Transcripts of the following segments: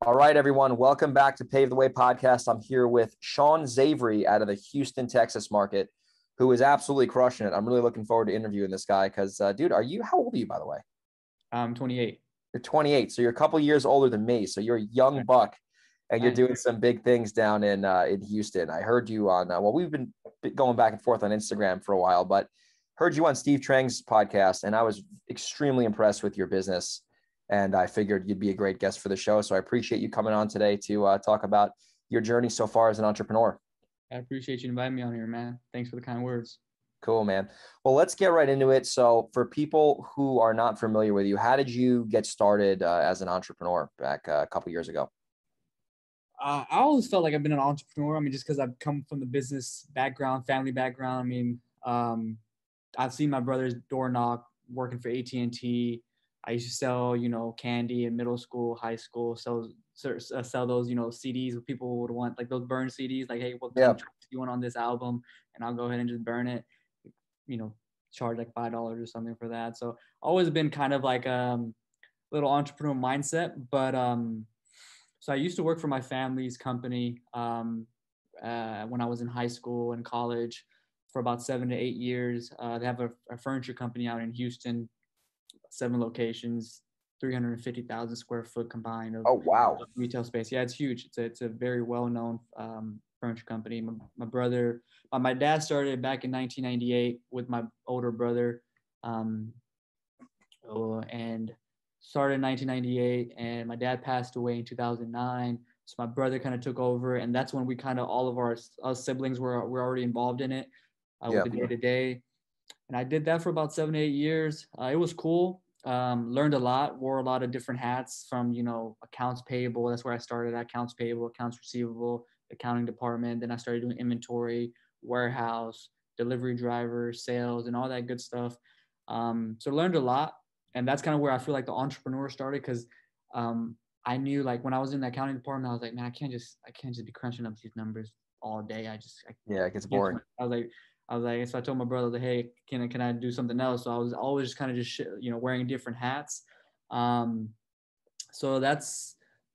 All right, everyone. Welcome back to Pave the Way Podcast. I'm here with Sean Zavary out of the Houston, Texas market, who is absolutely crushing it. I'm really looking forward to interviewing this guy because, dude, how old are you, by the way? I'm 28. You're 28. So you're a couple years older than me. So you're a young buck and you're doing some big things down in Houston. I heard you on, we've been going back and forth on Instagram for a while, but heard you on Steve Trang's podcast, and I was extremely impressed with your business. And I figured you'd be a great guest for the show. So I appreciate you coming on today to talk about your journey so far as an entrepreneur. I appreciate you inviting me on here, man. Thanks for the kind words. Cool, man. Well, let's get right into it. So for people who are not familiar with you, how did you get started as an entrepreneur back a couple years ago? I always felt like I've been an entrepreneur. I mean, just because I've come from the business background, family background. I mean, I've seen my brothers door knock working for AT&T. I used to sell, candy in middle school, high school, sell those, CDs that people would want, like those burn CDs, like, hey, what kind do you want on this album? And I'll go ahead and just burn it, charge like $5 or something for that. So always been kind of like little entrepreneur mindset. But so I used to work for my family's company when I was in high school and college for about 7 to 8 years. They have a furniture company out in Houston, 7 locations, 350,000 square foot combined of retail space. Yeah, it's huge. It's a very well-known furniture company. My dad started back in 1998 with my older brother, and started in 1998, and my dad passed away in 2009. So my brother kind of took over, and that's when we kind of, all of our siblings were already involved in it with the day-to-day. And I did that for about 7 to 8 years. It was cool. Learned a lot, wore a lot of different hats from, accounts payable. That's where I started, accounts payable, accounts receivable, accounting department. Then I started doing inventory, warehouse, delivery driver, sales, and all that good stuff. So learned a lot. And that's kind of where I feel like the entrepreneur started, because I knew, like, when I was in the accounting department, I was like, man, I can't just be crunching up these numbers all day. It gets boring. I was like, so I told my brother that, hey, can I do something else? So I was always kind of just, wearing different hats. So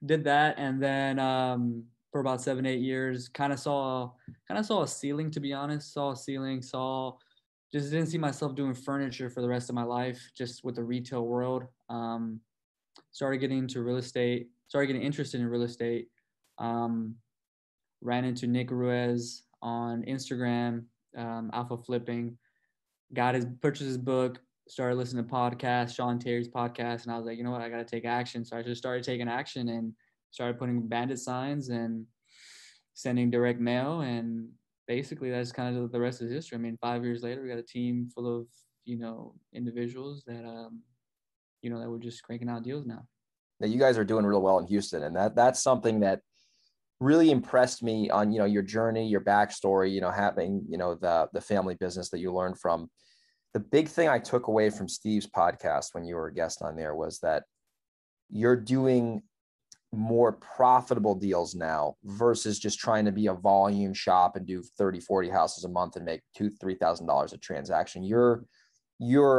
did that. And then for about 7, 8 years, kind of saw a ceiling, to be honest, just didn't see myself doing furniture for the rest of my life, just with the retail world. Started getting into real estate, started getting interested in real estate. Ran into Nick Ruiz on Instagram, Alpha Flipping, purchased his book, started listening to podcasts, Sean Terry's podcast, and I was like, you know what, I got to take action. So I just started taking action and started putting bandit signs and sending direct mail, and basically that's kind of the rest is history. I mean, 5 years later, we got a team full of individuals that that we're just cranking out deals now. Now, you guys are doing real well in Houston, and that's something that really impressed me on, your journey, your backstory, having, the family business that you learned from. The big thing I took away from Steve's podcast when you were a guest on there was that you're doing more profitable deals now versus just trying to be a volume shop and do 30, 40 houses a month and make $2,000, $3,000 a transaction.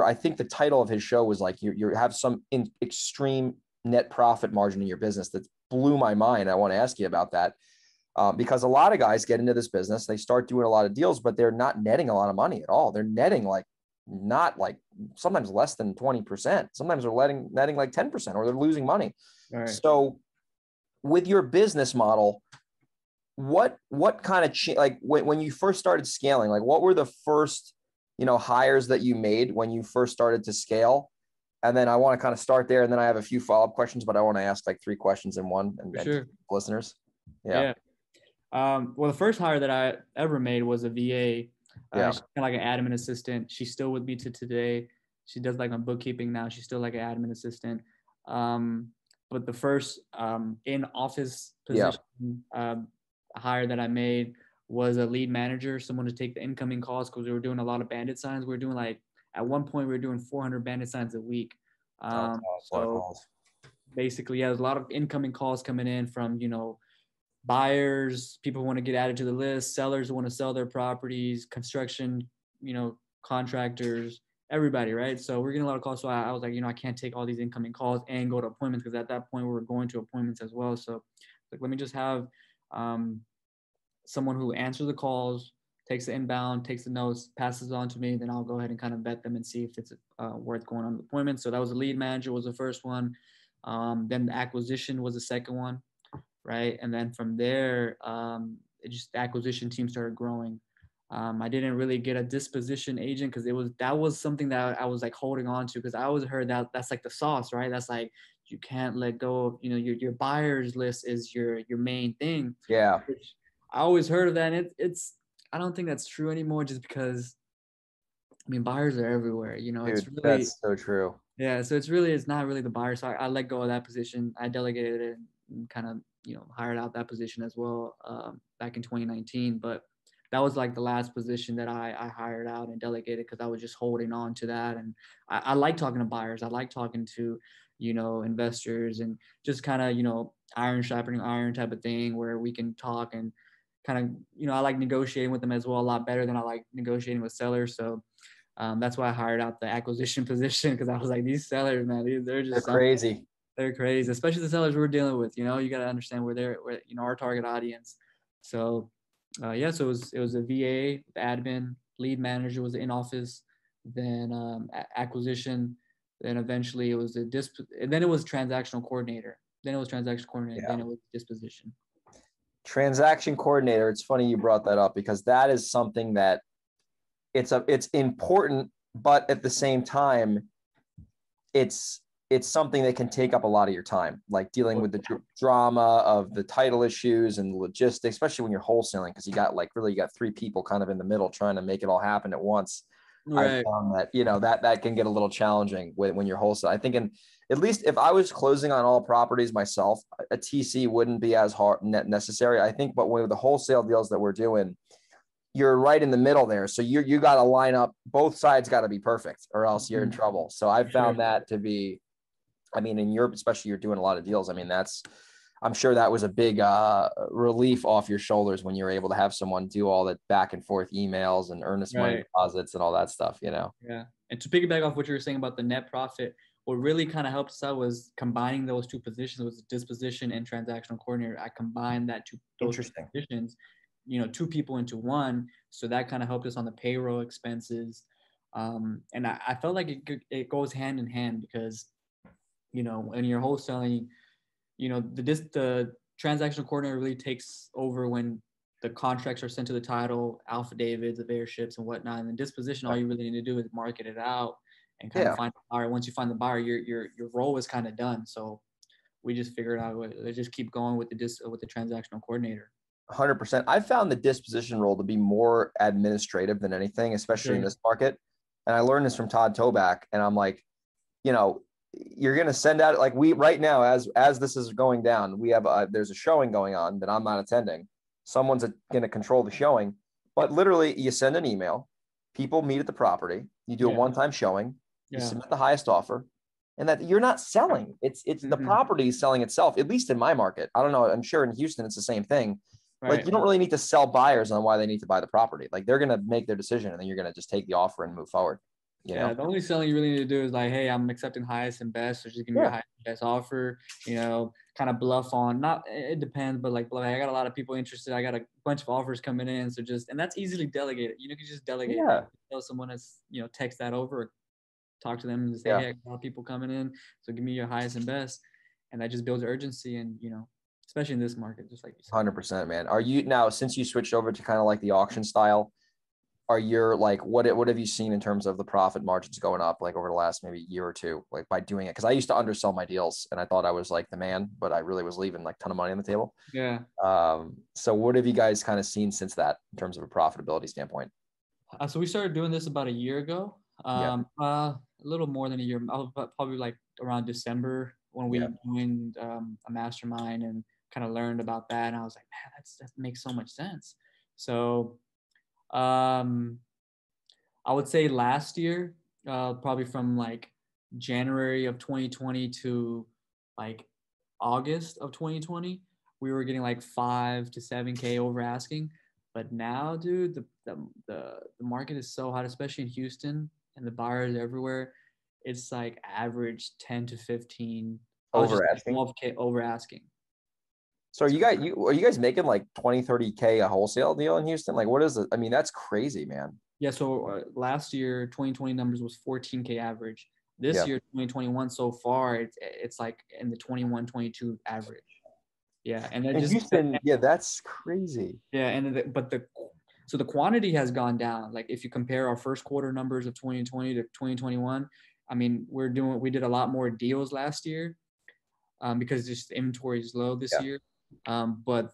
I think the title of his show was like, you have some extreme net profit margin in your business that blew my mind. I want to ask you about that because a lot of guys get into this business, they start doing a lot of deals, but they're not netting a lot of money at all. They're netting sometimes less than 20%. Sometimes they're netting like 10%, or they're losing money. Right. So with your business model, what kind of when you first started scaling, like what were the first, hires that you made when you first started to scale? And then I want to kind of start there, and then I have a few follow-up questions, but I want to ask like 3 questions in one, and sure. Listeners. Yeah. Well, the first hire that I ever made was a VA. She's kind of like an admin assistant. She's still with me to today. She does like my bookkeeping now. She's still like an admin assistant. But the first in-office position hire that I made was a lead manager, someone to take the incoming calls, because we were doing a lot of bandit signs. We were doing at one point, we were doing 400 bandit signs a week. So basically, there's a lot of incoming calls coming in from, buyers, people who want to get added to the list, sellers who want to sell their properties, construction, contractors, everybody, right? So we're getting a lot of calls. So I was like, I can't take all these incoming calls and go to appointments, because at that point we were going to appointments as well. So like, let me just have someone who answers the calls, takes the inbound, takes the notes, passes it on to me. Then I'll go ahead and kind of vet them and see if it's worth going on the appointment. So that was the lead manager was the first one. Then the acquisition was the second one, right? And then from there, the acquisition team started growing. I didn't really get a disposition agent because that was something that I was like holding on to, because I always heard that that's like the sauce, right? That's like, you can't let go of, your buyers list is your main thing. Yeah. Which I always heard of that. And it's I don't think that's true anymore, just because buyers are everywhere. Dude, It's really, that's so true. yeah. So it's not really the buyer. So I let go of that position. I delegated it and kind of hired out that position as well back in 2019. But that was like the last position that I hired out and delegated, because I was just holding on to that. And I like talking to buyers. I like talking to investors, and just kind of iron sharpening iron type of thing, where we can talk and kind of I like negotiating with them as well a lot better than I like negotiating with sellers. So that's why I hired out the acquisition position, because I was like, these sellers, man, they're just crazy. They're crazy, especially the sellers we're dealing with. You got to understand where our target audience. So yeah, so it was a VA, the admin, lead manager was in office, then acquisition, then eventually it was and then it was transactional coordinator. Then it was transaction coordinator. Yeah. Then it was disposition. Transaction coordinator. It's funny you brought that up, because that is something that it's important, but at the same time, it's something that can take up a lot of your time, like dealing with the drama of the title issues and logistics, especially when you're wholesaling, because you got three people kind of in the middle trying to make it all happen at once. Right. I found that that can get a little challenging when you're wholesaling. I think at least if I was closing on all properties myself, a TC wouldn't be as hard necessary, I think. But with the wholesale deals that we're doing, you're right in the middle there. So you got to line up, both sides got to be perfect, or else you're in trouble. So I found that to be, in Europe, especially, you're doing a lot of deals. I'm sure that was a big relief off your shoulders when you're able to have someone do all that back and forth emails and earnest money deposits and all that stuff, Yeah. And to piggyback off what you were saying about the net profit, what really kind of helped us out was combining those two positions, was disposition and transactional coordinator. I combined those two positions, two people into one. So that kind of helped us on the payroll expenses. And I felt like it goes hand in hand, because when you're wholesaling, the transactional coordinator really takes over when the contracts are sent to the title, affidavits of airships and whatnot. And then disposition, all you really need to do is market it out and kind of find a buyer. Once you find the buyer, your role is kind of done. So we just figured out, let's just keep going with the transactional coordinator. 100%. I found the disposition role to be more administrative than anything, especially in this market. And I learned this from Todd Toback, and I'm like, you're going to send out, like, we right now, as this is going down, we have there's a showing going on that I'm not attending. Someone's going to control the showing, but literally you send an email, people meet at the property, you do a one-time showing, you submit the highest offer, and that you're not selling. It's the property selling itself, at least in my market. I don't know. I'm sure in Houston, it's the same thing. Right. Like, you don't really need to sell buyers on why they need to buy the property. Like, they're going to make their decision, and then you're going to just take the offer and move forward. The only selling you really need to do is like, hey, I'm accepting highest and best, so just give me a highest and best offer, kind of bluff on, not, it depends, but like, I got a lot of people interested. I got a bunch of offers coming in. So and that's easily delegated. You can just delegate. Tell someone that's, text that over, talk to them and say, hey, I got a lot of people coming in, so give me your highest and best. And that just builds urgency. And, especially in this market, just like you said. 100%, man. Are you now, since you switched over to kind of like the auction style, are you like, what have you seen in terms of the profit margins going up, like over the last maybe year or two, like by doing it? Because I used to undersell my deals and I thought I was like the man, but I really was leaving like a ton of money on the table. Yeah. So what have you guys kind of seen since that in terms of a profitability standpoint? So we started doing this about a year ago. A little more than a year, probably like around December, when we joined a mastermind and kind of learned about that. And I was like, man, that makes so much sense. So I would say last year, probably from like January of 2020 to like August of 2020, we were getting like 5 to 7K over asking. But now, dude, the market is so hot, especially in Houston. and the buyers everywhere, it's like average 10 to 15. I was Over just asking. 12K over asking. So are you guys making like 20, 30K a wholesale deal in Houston? Like, what is it? I mean, that's crazy, man. Yeah. So last year, 2020 numbers was 14K average. This Yeah. year, 2021 so far, it's like in the 21, 22 average. Yeah. And then In just, Houston, yeah, that's crazy. yeah. And so the quantity has gone down. Like if you compare our first quarter numbers of 2020 to 2021, I mean, we did a lot more deals last year because just inventory is low this Yeah. year. But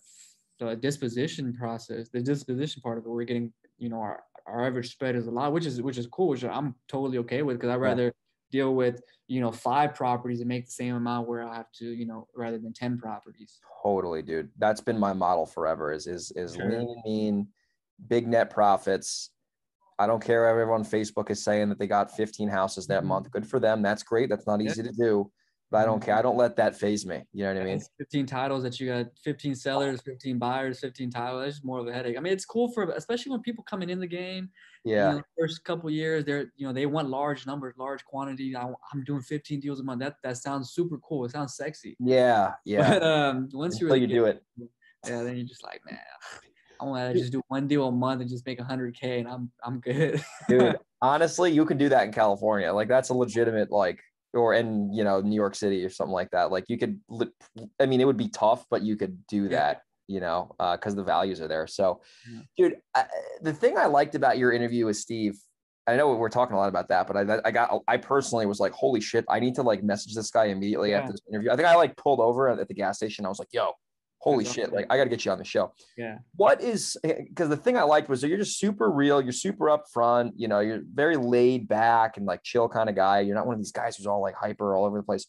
the disposition process, the disposition part of it, we're getting, our average spread is a lot, which is cool, which I'm totally okay with, because I'd rather deal with 5 properties and make the same amount where I have to, rather than 10 properties. Totally, dude. That's been my model forever is Sure. lean and mean, big net profits. I don't care if everyone on Facebook is saying that they got 15 houses that month. Good for them. That's great. That's not easy to do, but I don't care. I don't let that phase me. You know what I mean? 15 titles that you got 15 sellers, 15 buyers, 15 titles. That's just more of a headache. I mean, it's cool especially when people coming in the game. Yeah. First couple of years, they want large numbers, large quantity. I'm doing 15 deals a month. That sounds super cool. It sounds sexy. Yeah. Yeah. But once you Until really you do it. yeah, then you're just like, man, I want to just do one deal a month and just make 100K and I'm good. Dude, honestly, you can do that in California. Like that's a legitimate, like, or in, New York City or something like that. Like you could, I mean, it would be tough, but you could do that, because the values are there. So, dude, the thing I liked about your interview with Steve, I know we're talking a lot about that, but I personally was like, holy shit, I need to like message this guy immediately after this interview. I think I like pulled over at the gas station. I was like, yo, holy shit, like I got to get you on the show. Yeah. Because the thing I liked was that you're just super real. You're super upfront. You're very laid back and like chill kind of guy. You're not one of these guys who's all like hyper all over the place.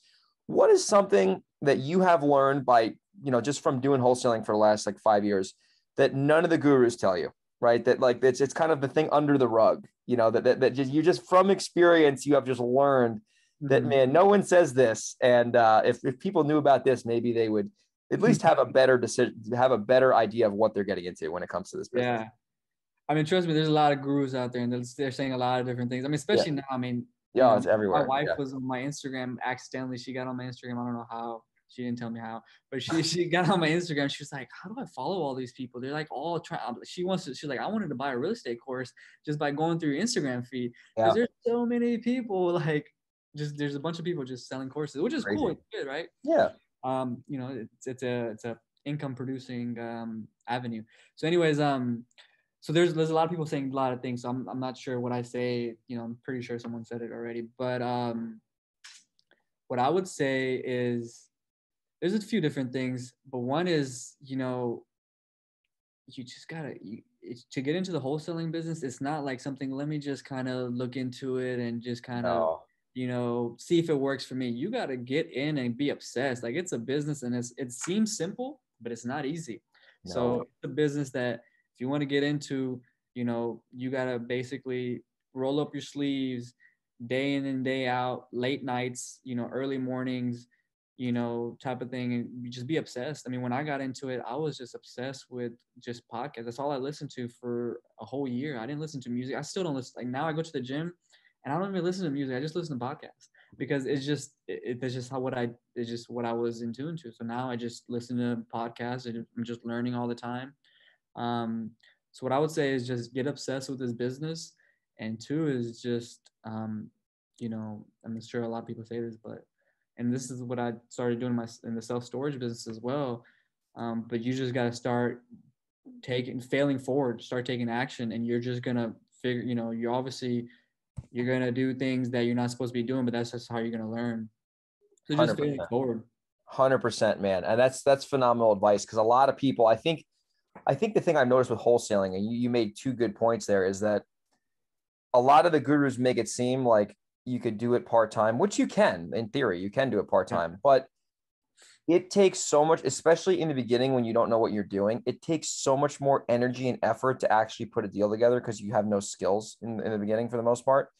What is something that you have learned by, just from doing wholesaling for the last like 5 years that none of the gurus tell you, right? That like, it's kind of the thing under the rug, that just from experience, you have just learned that, man, no one says this. And if people knew about this, maybe they would at least have a better decision, have a better idea of what they're getting into when it comes to this business. Yeah. I mean, trust me, there's a lot of gurus out there and they're saying a lot of different things. I mean, especially now, I mean, it's everywhere. My wife was on my Instagram accidentally. She got on my Instagram. I don't know how. She didn't tell me how, but she got on my Instagram. She was like, how do I follow all these people? They're like all trying. She's like, I wanted to buy a real estate course just by going through your Instagram feed. Because there's so many people, like there's a bunch of people just selling courses, which is cool. It's good, right? Yeah. It's a income producing avenue. So anyways, so there's a lot of people saying a lot of things. So I'm not sure what I say. I'm pretty sure someone said it already. But what I would say is there's a few different things. But one is, you just gotta to get into the wholesaling business. It's not like something. Let me just kind of look into it and just kind of see if it works for me. You got to get in and be obsessed. Like it's a business and it seems simple, but it's not easy. No. So it's a business that if you want to get into, you got to basically roll up your sleeves day in and day out, late nights, early mornings, type of thing. And you just be obsessed. I mean, when I got into it, I was just obsessed with just podcasts. That's all I listened to for a whole year. I didn't listen to music. I still don't listen. Like now I go to the gym and I don't even listen to music. I just listen to podcasts because it's just what I was in tune to. So now I just listen to podcasts and I'm just learning all the time. So what I would say is just get obsessed with this business. And 2 is just, I'm sure a lot of people say this, and this is what I started doing in the self-storage business as well. But you just got to start failing forward, start taking action, and you're just going to figure, you're going to do things that you're not supposed to be doing, but that's just how you're going to learn. So just failing forward. 100%, man. And that's phenomenal advice. Cause a lot of people, I think the thing I've noticed with wholesaling, and you made 2 good points there, is that a lot of the gurus make it seem like you could do it part-time, which you can, in theory, you can do it part-time, but it takes so much, especially in the beginning when you don't know what you're doing, it takes so much more energy and effort to actually put a deal together because you have no skills in the beginning for the most part.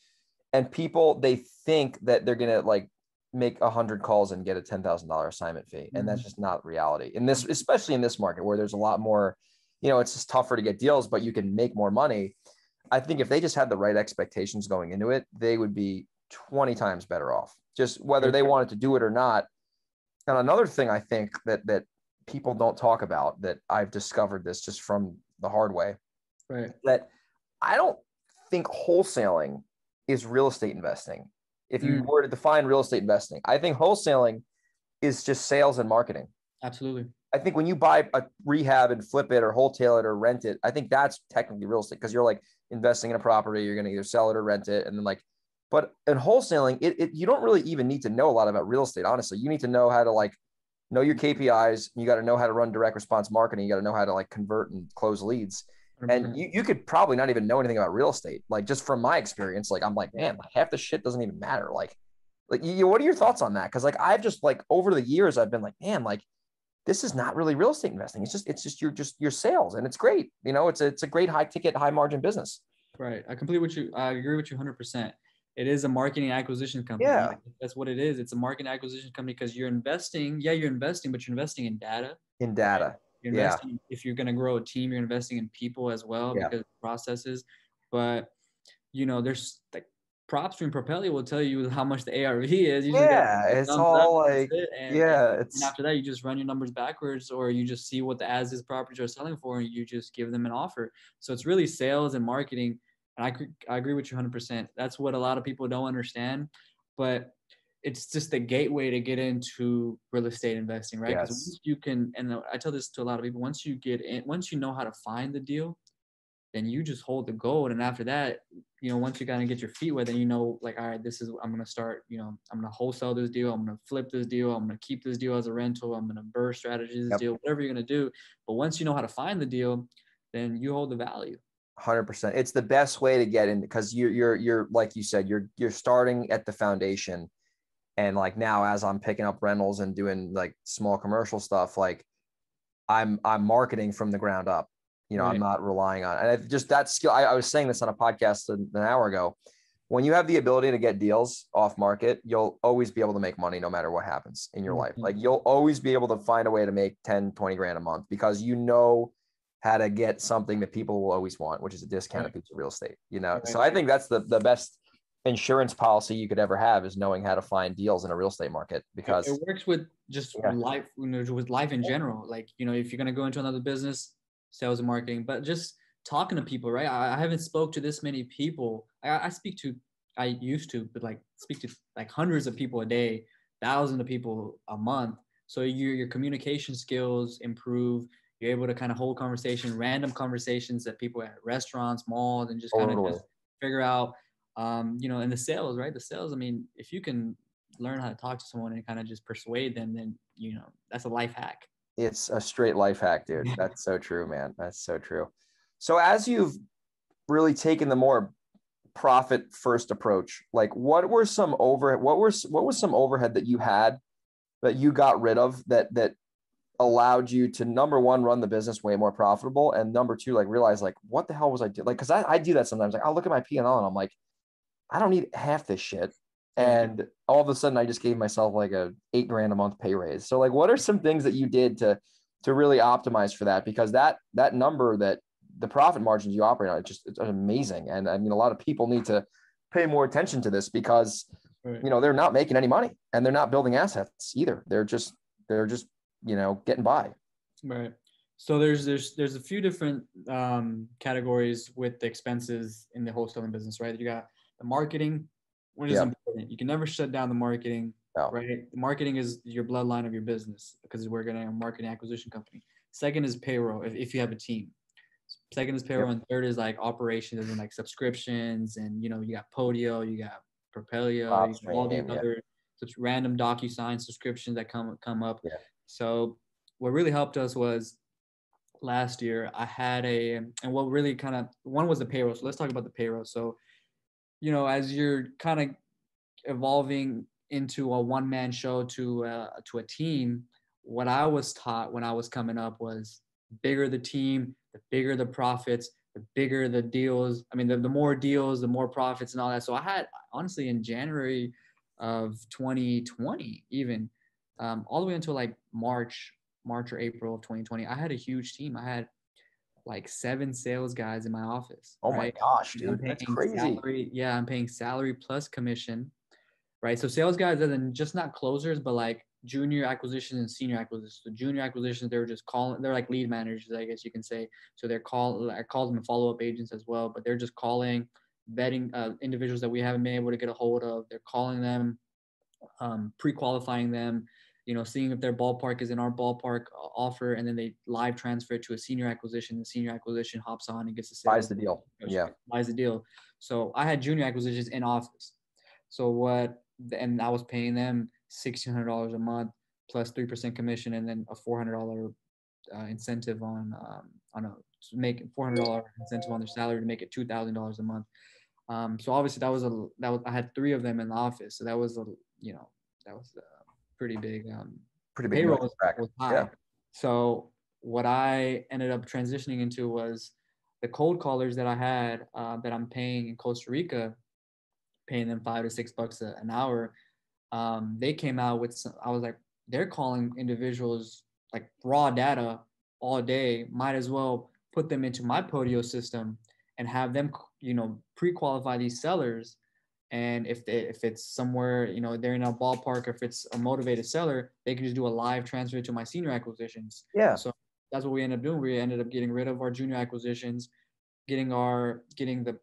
And people, they think that they're going to like make 100 calls and get a $10,000 assignment fee. And that's just not reality in this, especially in this market where there's a lot more, it's just tougher to get deals, but you can make more money. I think if they just had the right expectations going into it, they would be 20 times better off, just whether they wanted to do it or not. And another thing I think that people don't talk about, that I've discovered this just from the hard way, Right. that I don't think wholesaling is real estate investing. If you were to define real estate investing, I think wholesaling is just sales and marketing. Absolutely. I think when you buy a rehab and flip it or wholesale it or rent it, I think that's technically real estate, because you're like investing in a property, you're going to either sell it or rent it. And then like, but in wholesaling, you don't really even need to know a lot about real estate. Honestly, you need to know how to like know your KPIs. You got to know how to run direct response marketing. You got to know how to like convert and close leads. 100%. And you could probably not even know anything about real estate. Like just from my experience, like I'm like, man, like half the shit doesn't even matter. Like you, what are your thoughts on that? Cause like, I've just like over the years, I've been like, man, like this is not really real estate investing. It's just your sales, and it's great. You know, it's a great high ticket, high margin business. Right. I agree with you 100%. It is a marketing acquisition company. Yeah. That's what it is. It's a marketing acquisition company because you're investing. Yeah, you're investing, but you're investing in data. In data. Right? You're investing, if you're going to grow a team, you're investing in people as well, because of processes. But, there's like props from Propelli will tell you how much the ARV is. You just got it's all like, and after that, you just run your numbers backwards, or you just see what the as-is properties are selling for, and you just give them an offer. So it's really sales and marketing. And I agree with you 100%. That's what a lot of people don't understand, but it's just the gateway to get into real estate investing, right? Because once you can, and I tell this to a lot of people, once you get in, once you know how to find the deal, then you just hold the gold. And after that, once you kind of get your feet wet, then like, all right, I'm going to start, I'm going to wholesale this deal. I'm going to flip this deal. I'm going to keep this deal as a rental. I'm going to burst strategy this deal, whatever you're going to do. But once you know how to find the deal, then you hold the value. 100%. It's the best way to get in, because you're like you said, you're starting at the foundation. And like now, as I'm picking up rentals and doing like small commercial stuff, like I'm marketing from the ground up. Right. I'm not relying on, and just that skill. I was saying this on a podcast an hour ago. When you have the ability to get deals off market, you'll always be able to make money no matter what happens in your life. Like you'll always be able to find a way to make 10, 20 grand a month, because how to get something that people will always want, which is a discounted piece of real estate, So I think that's the best insurance policy you could ever have, is knowing how to find deals in a real estate market, because it works with just life, with life in general. Like, if you're going to go into another business, sales and marketing, but just talking to people, right? I haven't spoke to this many people. I used to, but like speak to like hundreds of people a day, thousands of people a month. So your communication skills improve. You're able to kind of hold random conversations that people at restaurants, malls, and just kind of just figure out, and the sales, right? The sales, I mean, if you can learn how to talk to someone and kind of just persuade them, then, that's a life hack. It's a straight life hack, dude. That's so true, man. That's so true. So as you've really taken the more profit first approach, like what was some overhead that you had that you got rid of that allowed you to, number one, run the business way more profitable, and number two, like realize like, what the hell was I doing? Like, cause I do that sometimes. Like I'll look at my P&L and I'm like, I don't need half this shit. And all of a sudden I just gave myself like a $8 grand a month pay raise. So like, what are some things that you did to really optimize for that? Because that number, that the profit margins you operate on, it's amazing. And I mean, a lot of people need to pay more attention to this, because, they're not making any money and they're not building assets either. They're just getting by. Right. So there's a few different categories with the expenses in the wholesaling business, right? You got the marketing, which is important. You can never shut down the marketing, right? The marketing is your bloodline of your business, because we're going to a marketing acquisition company. Second is payroll, if you have a team. Second is payroll, and third is like operations and like subscriptions, and you got Podio, you got Propelio, all these other random DocuSign subscriptions that come up. Yeah. So what really helped us was last year I had and what really one was the payroll. So let's talk about the payroll. So, as you're kind of evolving into a one-man show to a team, what I was taught when I was coming up was bigger the team, the bigger the profits, the bigger the deals. I mean, the more deals, the more profits and all that. So I had, honestly, in January of 2020, even all the way until like March or April of 2020, I had a huge team. I had like 7 sales guys in my office. Oh right? my gosh, And I'm dude, that's paying crazy. salary. Yeah, I'm paying salary plus commission, right? So sales guys are then just not closers, but like junior acquisitions and senior acquisitions. So junior acquisitions, they were just calling, they're like lead managers, I guess you can say. So I call them follow-up agents as well, but they're just calling, vetting individuals that we haven't been able to get a hold of. They're calling them, pre-qualifying them, seeing if their ballpark is in our ballpark offer, and then they live transfer it to a senior acquisition. The senior acquisition hops on and gets the Buys sales. the deal. Yeah. Buys the deal. So I had junior acquisitions in office. And I was paying them $1,600 a month plus 3% commission, and then a $400 incentive on a make $400 incentive on their salary to make it $2,000 a month. So obviously I had 3 of them in the office. So that was that was pretty big. Pretty big Payroll track. was high. Yeah. So what I ended up transitioning into was the cold callers that I had that I'm paying in Costa Rica, paying them $5 to $6 an hour. They came out with I was like, they're calling individuals like raw data all day. Might as well put them into my Podio system and have them, pre-qualify these sellers. And if it's somewhere, they're in a ballpark, if it's a motivated seller, they can just do a live transfer to my senior acquisitions. Yeah. So that's what we ended up doing. We ended up getting rid of our junior acquisitions, getting the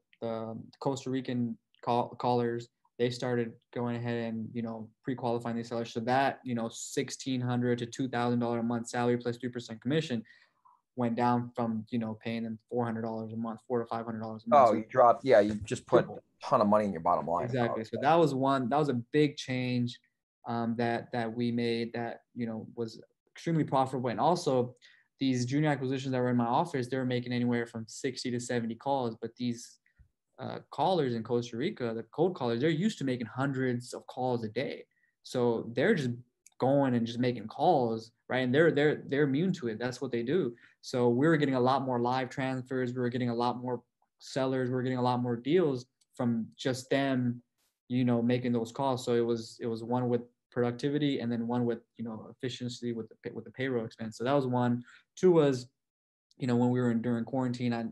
Costa Rican callers. They started going ahead and pre-qualifying these sellers. So that $1,600 to $2,000 a month salary plus 3% commission went down from paying them $400 a month, $400 to $500 a month. Oh, so you dropped. Yeah, you just put a ton of money in your bottom line. exactly. So that was a big change that we made that was extremely profitable. And also these junior acquisitions that were in my office, they were making anywhere from 60 to 70 calls, but these callers in Costa Rica, the cold callers, they're used to making hundreds of calls a day. So they're just going and just making calls, right? And they're immune to it. That's what they do. So we were getting a lot more live transfers. We were getting a lot more sellers. We were getting a lot more deals from just them, making those calls. So it was one with productivity, and then one with efficiency with the payroll expense. So that was one. 2 was, when we were during quarantine, I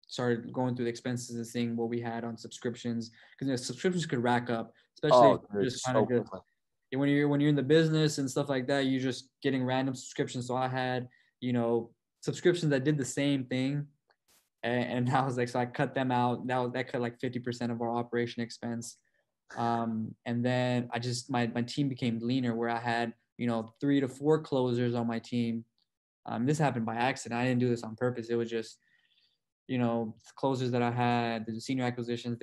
started going through the expenses and seeing what we had on subscriptions, because subscriptions could rack up, especially just kind of good. When you're in the business and stuff like that, you're just getting random subscriptions. So I had subscriptions that did the same thing, and I was like, so I cut them out. That cut like 50% of our operation expense. And then my team became leaner, where I had 3 to 4 closers on my team. This happened by accident. I didn't do this on purpose. It was just closers that I had, the senior acquisitions,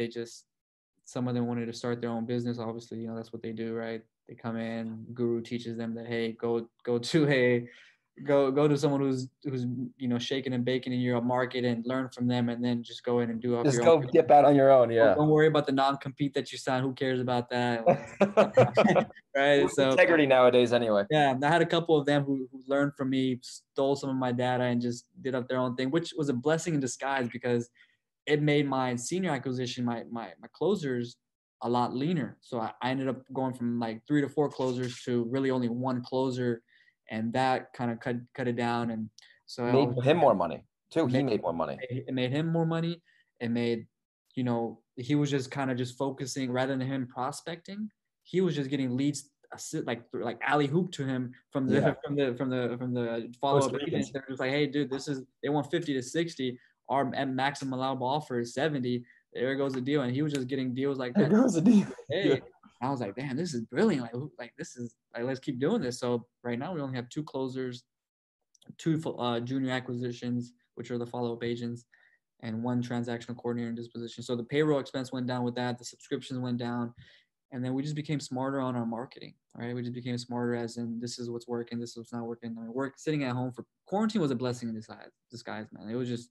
some of them wanted to start their own business. Obviously, that's what they do, right? They come in, guru teaches them that, hey, go to someone who's shaking and baking in your market and learn from them, and then just go in and do just go dip out on your own. Yeah. Don't worry about the non-compete that you sign. Who cares about that? Right. So integrity nowadays anyway. Yeah. I had a couple of them who learned from me, stole some of my data, and just did up their own thing, which was a blessing in disguise, because it made my senior acquisition, my closers, a lot leaner. So I ended up going from like 3 to 4 closers to really only 1 closer, and that kind of cut it down. And so made him more money too. He made more money. It made him more money. It made, he was just kind of just focusing, rather than him prospecting, he was just getting leads like alley hoop to him from the follow up agents. They're just like, hey, dude, they want 50 to 60. Our maximum allowable offer is 70. There goes the deal. And he was just getting deals like that. There goes the deal. Hey. Yeah. I was like, damn, this is brilliant. Like this is like, let's keep doing this. So right now we only have 2 closers, 2 junior acquisitions, which are the follow-up agents, and 1 transactional coordinator in disposition. So the payroll expense went down with that. The subscriptions went down. And then we just became smarter on our marketing, right? We just became smarter, as in, this is what's working, this is what's not working. I mean, sitting at home for quarantine was a blessing in disguise, man. It was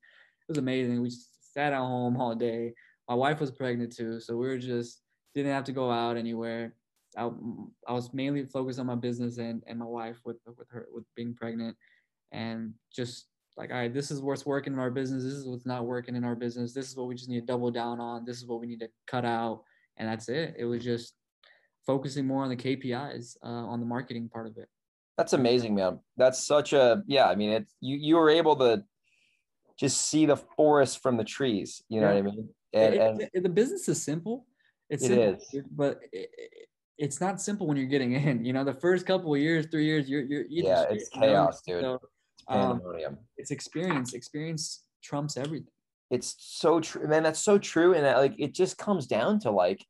amazing. We just sat at home all day. My wife was pregnant too, so we didn't have to go out anywhere. I was mainly focused on my business and my wife with being pregnant, and just like, all right, this is what's working in our business. This is what's not working in our business. This is what we just need to double down on. This is what we need to cut out. And that's it. It was just focusing more on the KPIs, on the marketing part of it. That's amazing, man. That's such a, I mean, you were able to just see the forest from the trees. You know what I mean? And the business is simple. It's it simple, is. but it's not simple when you're getting in. The first couple of years, 3 years, you're eating Yeah, shit, it's chaos, dude. So, It's pandemonium. it's experience. Experience trumps everything. It's so true, man. That's so true. And like, it just comes down to like,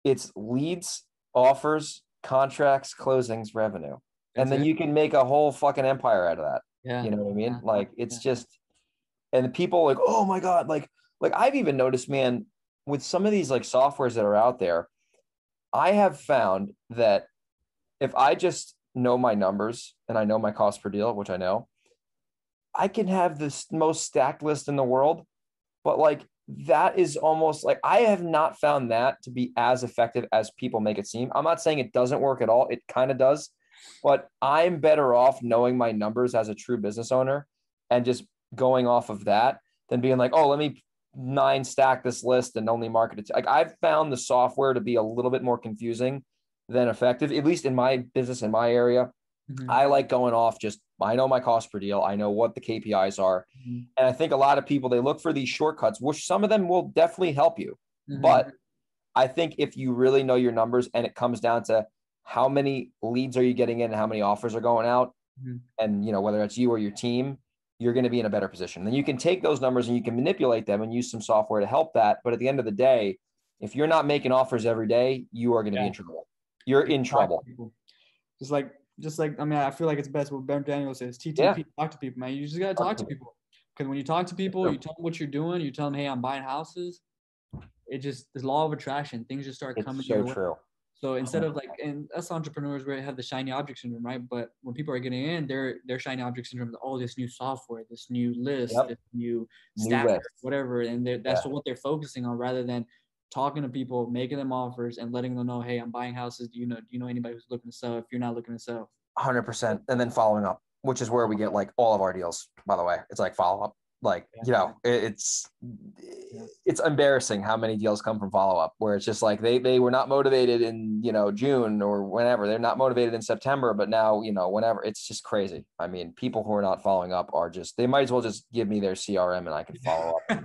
it's leads, offers, contracts, closings, revenue. And then you can make a whole fucking empire out of that. Yeah. You know what I mean? Yeah. Like, it's just, and the people like, oh my God, like I've even noticed, man, with some of these like softwares that are out there, I have found that if I just know my numbers and I know my cost per deal, which I know, I can have this most stacked list in the world, but like that is almost like I have not found that to be as effective as people make it seem. I'm not saying it doesn't work at all. It kind of does, but I'm better off knowing my numbers as a true business owner and just going off of that than being like, oh, let me 9 stack this list and only market it. Like I've found the software to be a little bit more confusing than effective, at least in my business, in my area. Mm-hmm. I like going off just, I know my cost per deal. I know what the KPIs are. Mm-hmm. And I think a lot of people, they look for these shortcuts, which some of them will definitely help you. Mm-hmm. But I think if you really know your numbers and it comes down to how many leads are you getting in and how many offers are going out, mm-hmm. and whether it's you or your team, you're going to be in a better position. Then you can take those numbers and you can manipulate them and use some software to help that. But at the end of the day, if you're not making offers every day, you are going to be in trouble. You're in trouble. Just like, I mean, I feel like it's best what Ben Daniel says, TTP, talk to people, man. You just got to talk to people. Because when you talk to people, you tell them what you're doing, you tell them, hey, I'm buying houses. It just, there's law of attraction. Things just start coming your way. True. So instead of like, and us entrepreneurs, we have the shiny object syndrome, right? But when people are getting in, their shiny object syndrome is, oh, this new software, this new list, this new stacker, whatever. And that's what they're focusing on rather than talking to people, making them offers and letting them know, hey, I'm buying houses. Do you know anybody who's looking to sell if you're not looking to sell? 100%. And then following up, which is where we get like all of our deals, by the way. It's like follow up. Like, it's embarrassing how many deals come from follow up where it's just like they were not motivated in, June or whenever. They're not motivated in September, but now, whenever. It's just crazy. I mean, people who are not following up are just, they might as well just give me their CRM and I can follow up.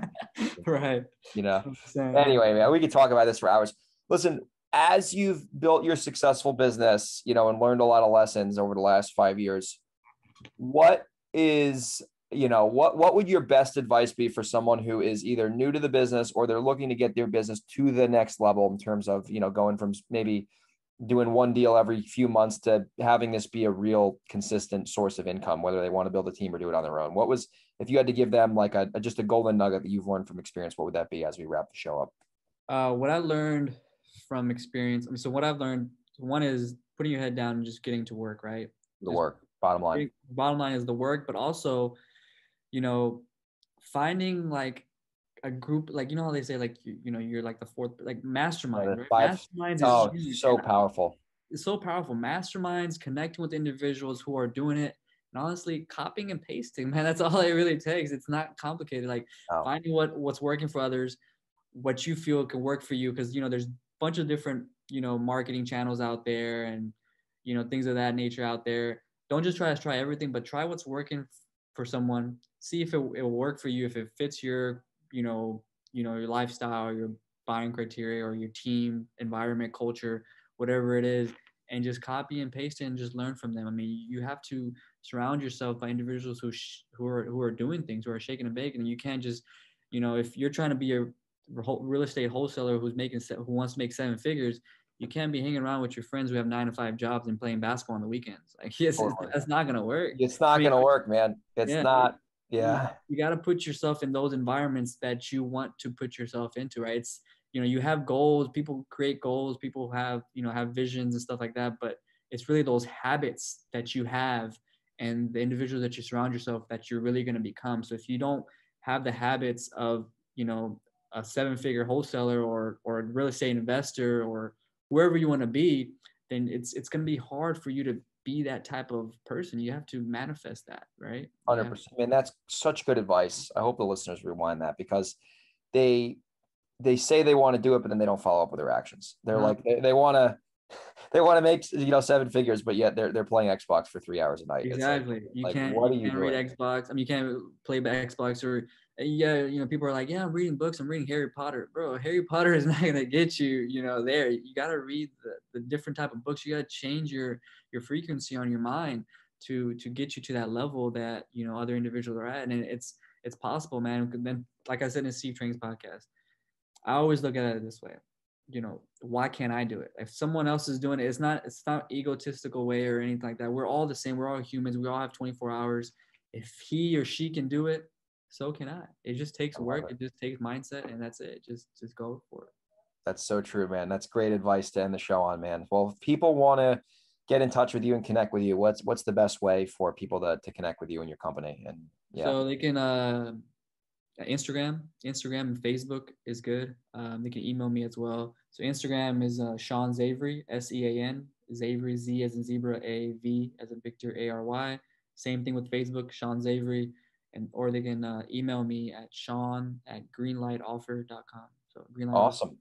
Right. Anyway, man, we could talk about this for hours. Listen, as you've built your successful business, and learned a lot of lessons over the last 5 years, what is, what would your best advice be for someone who is either new to the business or they're looking to get their business to the next level in terms of, going from maybe doing one deal every few months to having this be a real consistent source of income, whether they want to build a team or do it on their own? If you had to give them like just a golden nugget that you've learned from experience, what would that be as we wrap the show up? What I learned from experience. So what I've learned, one is putting your head down and just getting to work, right? The work, bottom line. Bottom line is the work, but also, finding like a group, like, how they say, like, you're like the fourth, like mastermind, right? Masterminds is so powerful. It's so powerful. Masterminds, connecting with individuals who are doing it, and honestly, copying and pasting, man, that's all it really takes. It's not complicated. Like finding what's working for others, what you feel can work for you. Cause there's a bunch of different, marketing channels out there and, things of that nature out there. Don't just try everything, but try what's working for someone. See if it will work for you, if it fits your, your lifestyle, your buying criteria, or your team, environment, culture, whatever it is, and just copy and paste it and just learn from them. I mean, you have to surround yourself by individuals who are doing things, who are shaking and baking. And you can't just, if you're trying to be a real estate wholesaler who wants to make 7 figures, you can't be hanging around with your friends who have 9-to-5 jobs and playing basketball on the weekends. Like, that's not going to work. It's not going to work, man. It's not. Yeah. You got to put yourself in those environments that you want to put yourself into, right? It's, you have goals, people create goals, people have, have visions and stuff like that, but it's really those habits that you have and the individuals that you surround yourself that you're really going to become. So if you don't have the habits of, a 7-figure wholesaler or a real estate investor or wherever you want to be, then it's going to be hard for you to be that type of person. You have to manifest that, right? 100%. Man, that's such good advice. I hope the listeners rewind that because they say they want to do it, but then they don't follow up with their actions. They're like, they want to They want to make, 7 figures, but yet they're playing Xbox for 3 hours a night. Exactly. It's You like, can't, what are you you can't doing? read Xbox. I mean, you can't play Xbox or people are like, yeah, I'm reading books. I'm reading Harry Potter. Bro, Harry Potter is not going to get you, there. You got to read the different type of books. You got to change your frequency on your mind to get you to that level that, other individuals are at. And it's possible, man. Then, like I said in Steve Train's podcast, I always look at it this way. Why can't I do it? If someone else is doing it, it's not egotistical way or anything like that. We're all the same. We're all humans. We all have 24 hours. If he or she can do it, so can I. It just takes work. It just takes mindset, and that's it. Just go for it. That's so true, man. That's great advice to end the show on, man. Well, if people want to get in touch with you and connect with you, what's the best way for people to connect with you and your company? And so they can Instagram and Facebook is good. They can email me as well. So Instagram is Sean Zavary, SEAN, Zavary, Z as in zebra, AV as in Victor, ARY. Same thing with Facebook, Sean Zavary, or they can email me at Sean@greenlightoffer.com. So Greenlight awesome. Offer.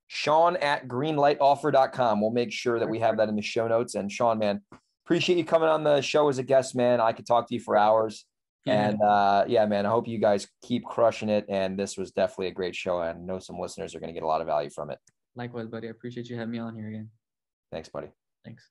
Sean@greenlightoffer.com. We'll make sure that we have that in the show notes. And Sean, man, appreciate you coming on the show as a guest, man. I could talk to you for hours. And man, I hope you guys keep crushing it. And this was definitely a great show. And I know some listeners are going to get a lot of value from it. Likewise, buddy. I appreciate you having me on here again. Thanks, buddy. Thanks.